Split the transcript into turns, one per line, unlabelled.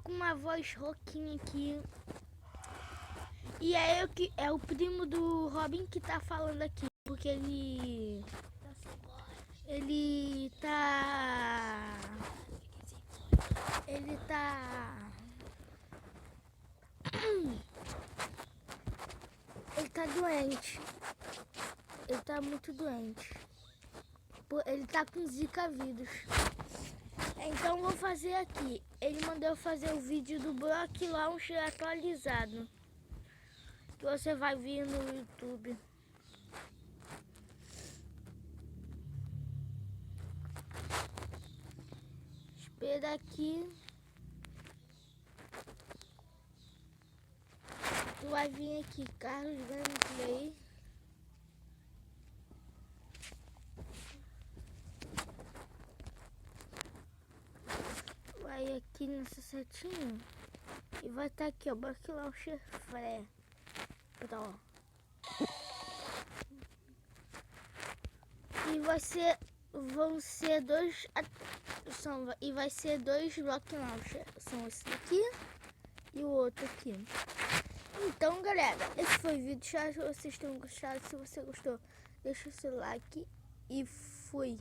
com uma voz rouquinha aqui. E é eu que é o primo do Robin que tá falando aqui, porque ele tá ele tá doente. Ele tá muito doente. Ele tá com Zika vírus. Então vou fazer aqui. Ele mandou eu fazer o vídeo do Block Launcher atualizado, que você vai ver no YouTube. Espera aqui. Tu vai vir aqui, Carlos Gameplay. Vai aqui nessa setinha e vai estar aqui, ó, Block Launcher Free Pro. E vão ser dois, e vai ser dois Block Launcher. São esse daqui e o outro aqui. Então, galera, esse foi o vídeo. Espero que vocês tenham gostado. Se você gostou, deixa o seu like e fui.